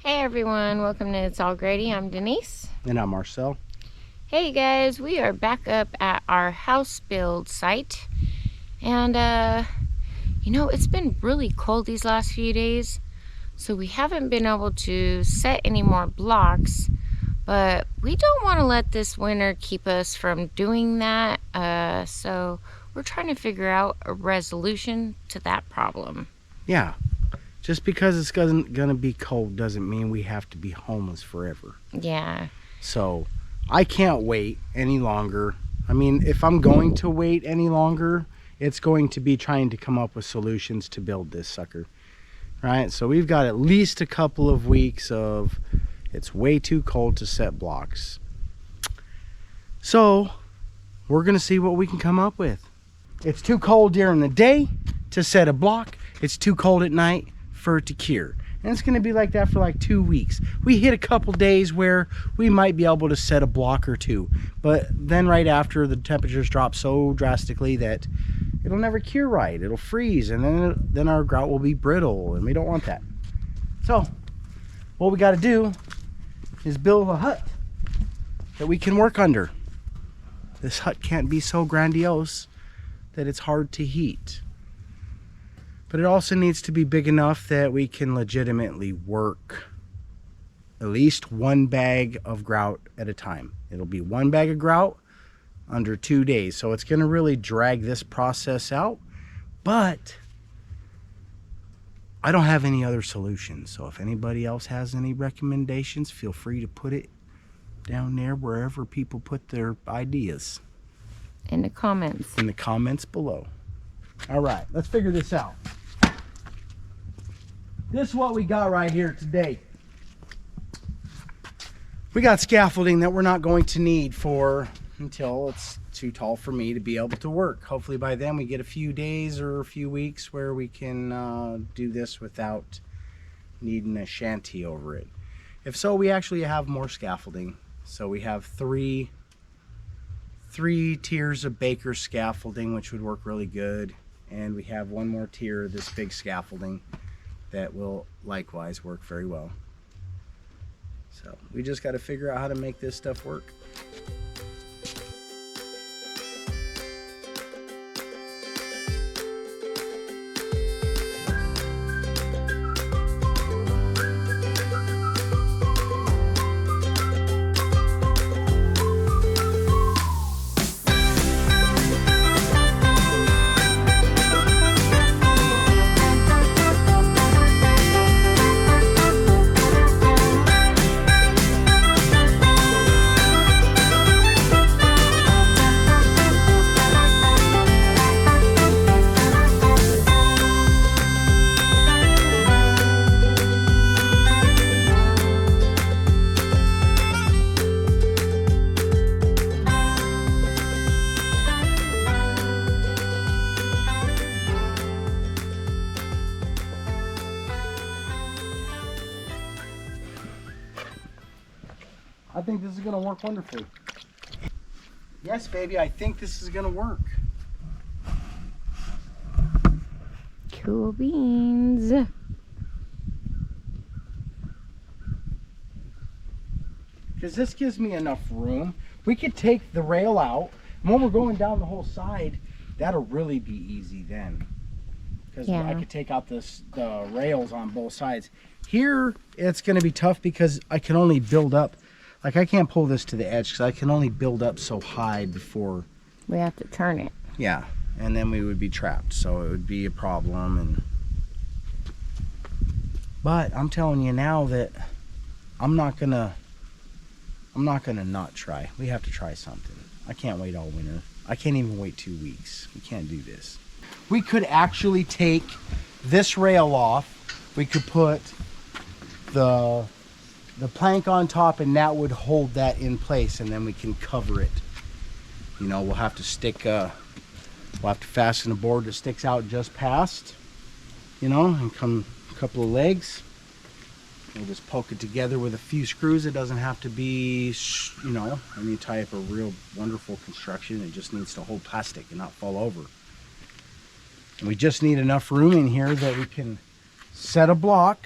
Hey everyone, welcome to It's All Grady. I'm Denise. And I'm Marcel. Hey guys, we are back up at our house build site. And it's been really cold these last few days, so we haven't been able to set any more blocks, but we don't want to let this winter keep us from doing that. So we're trying to figure out a resolution to that problem. Yeah, just because it's gonna be cold doesn't mean we have to be homeless forever. Yeah. So I can't wait any longer. I mean, if I'm going to wait any longer, it's going to be trying to come up with solutions to build this sucker, right? So we've got at least a couple of weeks of it's way too cold to set blocks. So we're gonna see what we can come up with. It's too cold during the day to set a block. It's too cold at night for it to cure. And it's gonna be like that for like 2 weeks. We hit a couple days where we might be able to set a block or two, but then right after the temperatures drop so drastically that it'll never cure right. It'll freeze, and then our grout will be brittle, and we don't want that. So what we gotta do is build a hut that we can work under. This hut can't be so grandiose that it's hard to heat. But it also needs to be big enough that we can legitimately work at least one bag of grout at a time. It'll be one bag of grout under 2 days. So it's gonna really drag this process out, but I don't have any other solutions. So if anybody else has any recommendations, feel free to put it down there wherever people put their ideas. In the comments. In the comments below. All right, let's figure this out. This is what we got right here today. We got scaffolding that we're not going to need until it's too tall for me to be able to work. Hopefully by then we get a few days or a few weeks where we can do this without needing a shanty over it. If so, we actually have more scaffolding. So we have three tiers of baker scaffolding, which would work really good. And we have one more tier of this big scaffolding that will likewise work very well. So we just got to figure out how to make this stuff work. I think this is gonna work wonderfully. Yes, baby, I think this is gonna work. Cool beans. Because this gives me enough room. We could take the rail out, and when we're going down the whole side, that'll really be easy then. Because I could take out the rails on both sides. Here, it's gonna be tough because I can only build up. Like, I can't pull this to the edge because I can only build up so high before we have to turn it. Yeah, and then we would be trapped, so it would be a problem. But I'm telling you now that I'm not gonna not try. We have to try something. I can't wait all winter. I can't even wait 2 weeks. We can't do this. We could actually take this rail off. We could put the plank on top, and that would hold that in place, and then we can cover it. You know, we'll have to fasten a board that sticks out just past, you know, and come a couple of legs. We'll just poke it together with a few screws. It doesn't have to be, you know, any type of real wonderful construction. It just needs to hold plastic and not fall over. And we just need enough room in here that we can set a block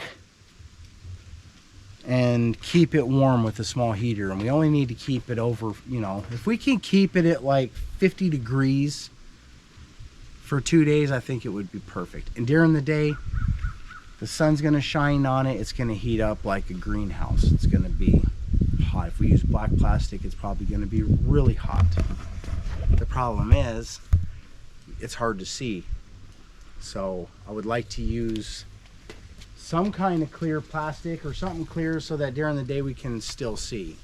and keep it warm with a small heater. And we only need to keep it over, you know, if we can keep it at like 50 degrees for 2 days, I think it would be perfect. And during the day, the sun's gonna shine on it. It's gonna heat up like a greenhouse. It's gonna be hot. If we use black plastic, it's probably gonna be really hot. The problem is, it's hard to see. So I would like to use some kind of clear plastic or something clear so that during the day we can still see.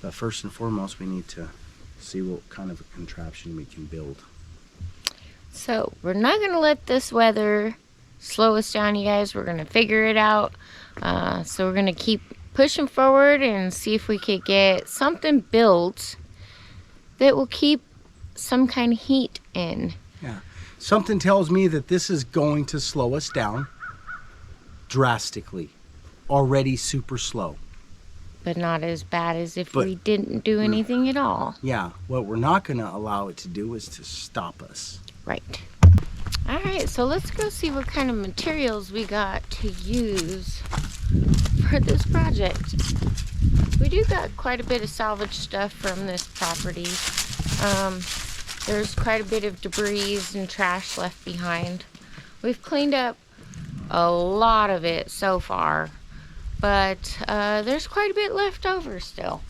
But first and foremost, we need to see what kind of a contraption we can build. So we're not going to let this weather slow us down, you guys. We're going to figure it out. So we're going to keep pushing forward and see if we could get something built that will keep some kind of heat in. Yeah. Something tells me that this is going to slow us down drastically. Already super slow. But not as bad as if we didn't do anything at all. Yeah. What we're not going to allow it to do is to stop us. Right. All right, so let's go see what kind of materials we got to use for this project. We do got quite a bit of salvage stuff from this property. There's quite a bit of debris and trash left behind. We've cleaned up a lot of it so far, but there's quite a bit left over still.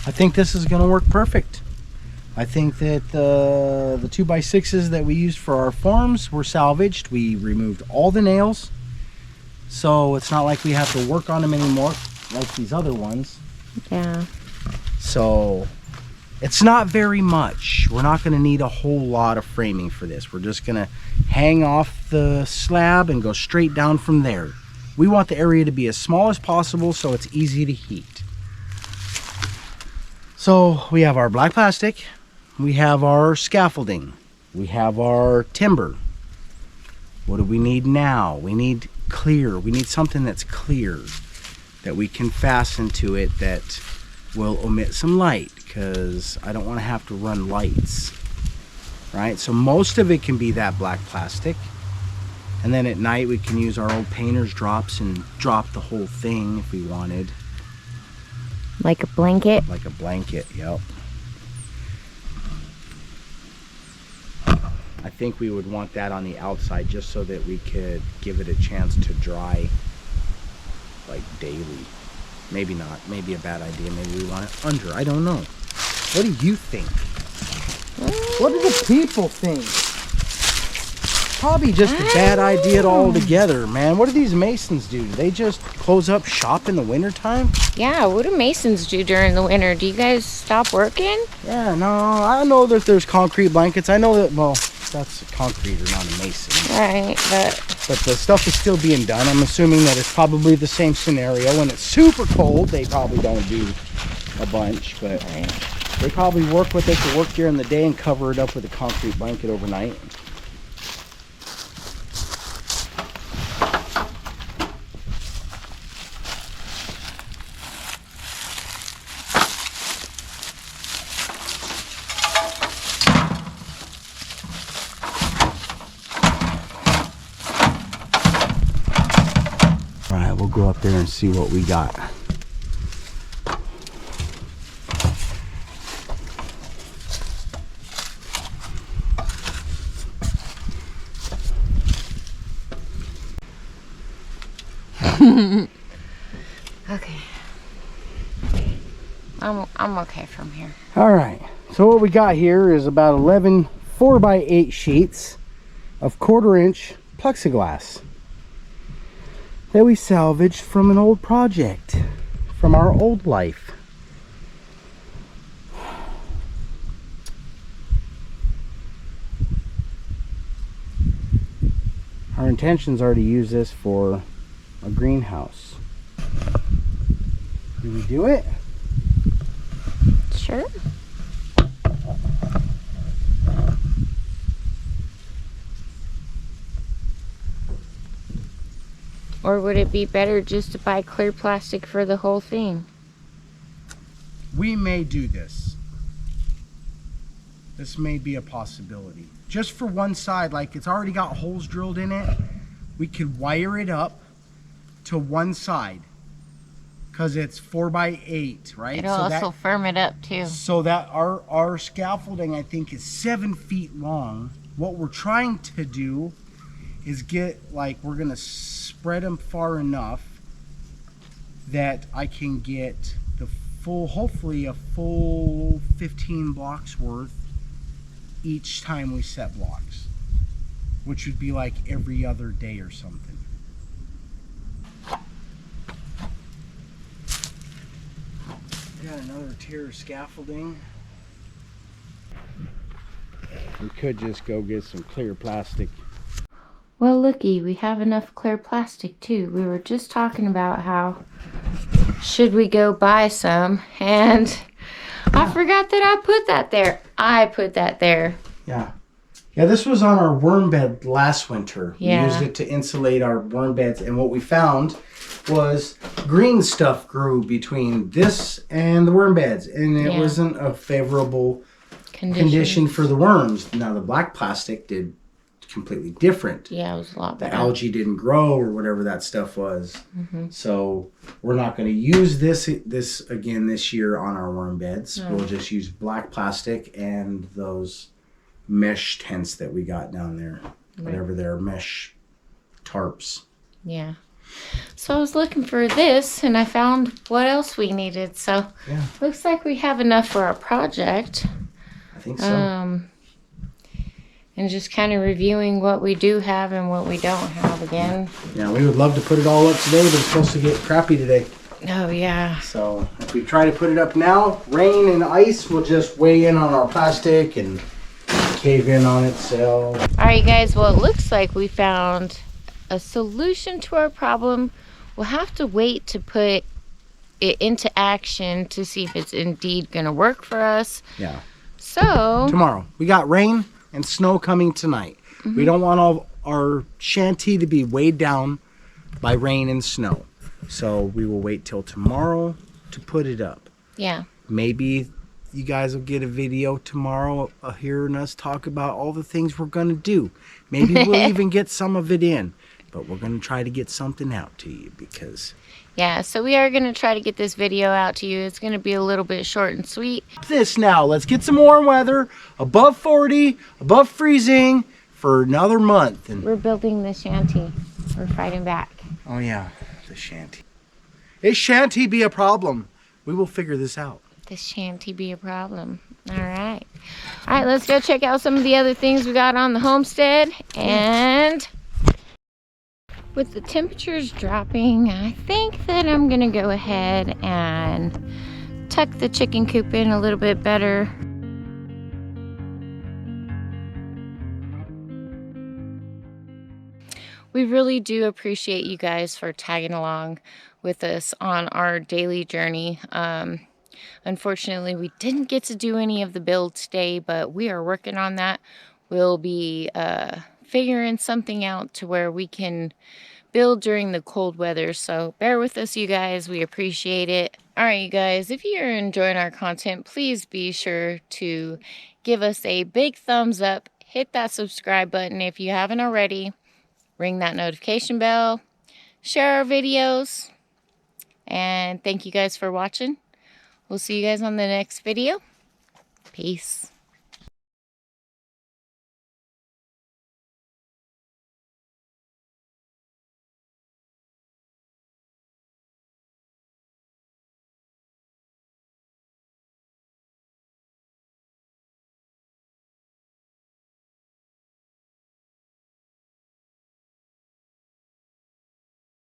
I think this is going to work perfect. I think that the 2x6s that we used for our forms were salvaged. We removed all the nails, so it's not like we have to work on them anymore like these other ones. Yeah. So it's not very much. We're not going to need a whole lot of framing for this. We're just going to hang off the slab and go straight down from there. We want the area to be as small as possible so it's easy to heat. So we have our black plastic, we have our scaffolding, we have our timber. What do we need now? We need clear. We need something that's clear that we can fasten to it that will emit some light, because I don't want to have to run lights, right? So most of it can be that black plastic, and then at night we can use our old painter's drops and drop the whole thing if we wanted. Like a blanket? Like a blanket, yep. I think we would want that on the outside just so that we could give it a chance to dry like daily. Maybe not, maybe a bad idea. Maybe we want it under, I don't know. What do you think? What do the people think? Probably just a bad idea altogether, man. What do these masons do? Do they just close up shop in the wintertime? Yeah, what do masons do during the winter? Do you guys stop working? Yeah, no, I know that there's concrete blankets. I know that, well, that's a concreter, not a mason. Right, But the stuff is still being done. I'm assuming that it's probably the same scenario. When it's super cold, they probably don't do a bunch, but they probably work what they can work during the day and cover it up with a concrete blanket overnight. We'll go up there and see what we got. Okay. I'm okay from here. All right. So what we got here is about 11 4x8 sheets of 1/4-inch plexiglass that we salvaged from an old project, from our old life. Our intentions are to use this for a greenhouse. Do we do it? Sure. Or would it be better just to buy clear plastic for the whole thing? we may do this. This may be a possibility. Just for one side, like it's already got holes drilled in it, we could wire it up to one side because it's 4x8, right? It'll also firm it up too. So that our scaffolding, I think, is 7 feet long. What we're trying to do is get, like, we're gonna spread them far enough that I can get the full, hopefully a full 15 blocks worth each time we set blocks, which would be like every other day or something. Got another tier of scaffolding. We could just go get some clear plastic. Well, looky, we have enough clear plastic too. We were just talking about how should we go buy some, and I forgot that I put that there. I put that there. Yeah. Yeah, this was on our worm bed last winter. Yeah. We used it to insulate our worm beds, and what we found was green stuff grew between this and the worm beds, and it wasn't a favorable condition for the worms. Now the black plastic did completely different. Yeah, it was a lot better. The algae didn't grow or whatever that stuff was. So we're not going to use this again this year on our worm beds. We'll just use black plastic and those mesh tents that we got down there, whatever they're, mesh tarps. Yeah. So I was looking for this, and I found what else we needed. So looks like we have enough for our project. I think so. And just kind of reviewing what we do have and what we don't have again. Yeah, we would love to put it all up today, but it's supposed to get crappy today. Oh, yeah. So if we try to put it up now, rain and ice will just weigh in on our plastic and cave in on itself. All right, guys. Well, it looks like we found a solution to our problem. We'll have to wait to put it into action to see if it's indeed going to work for us. Yeah. So tomorrow. We got rain and snow coming tonight. We don't want all our shanty to be weighed down by rain and snow. So we will wait till tomorrow to put it up. Yeah. Maybe you guys will get a video tomorrow hearing us talk about all the things we're going to do. Maybe we'll even get some of it in. But we're going to try to get something out to you because... Yeah, so we are going to try to get this video out to you. It's going to be a little bit short and sweet. This now, let's get some warm weather, above 40, above freezing for another month. And we're building the shanty. We're fighting back. oh yeah, the shanty. It shanty be a problem. We will figure this out. The shanty be a problem. All right. All right, let's go check out some of the other things we got on the homestead. And with the temperatures dropping, I think that I'm gonna go ahead and tuck the chicken coop in a little bit better. We really do appreciate you guys for tagging along with us on our daily journey. Unfortunately, we didn't get to do any of the build today, but we are working on that. We'll be figuring something out to where we can build during the cold weather. So bear with us, you guys. We appreciate it. All right, you guys, if you're enjoying our content, please be sure to give us a big thumbs up. Hit that subscribe button if you haven't already. Ring that notification bell. Share our videos. And thank you guys for watching. We'll see you guys on the next video. Peace.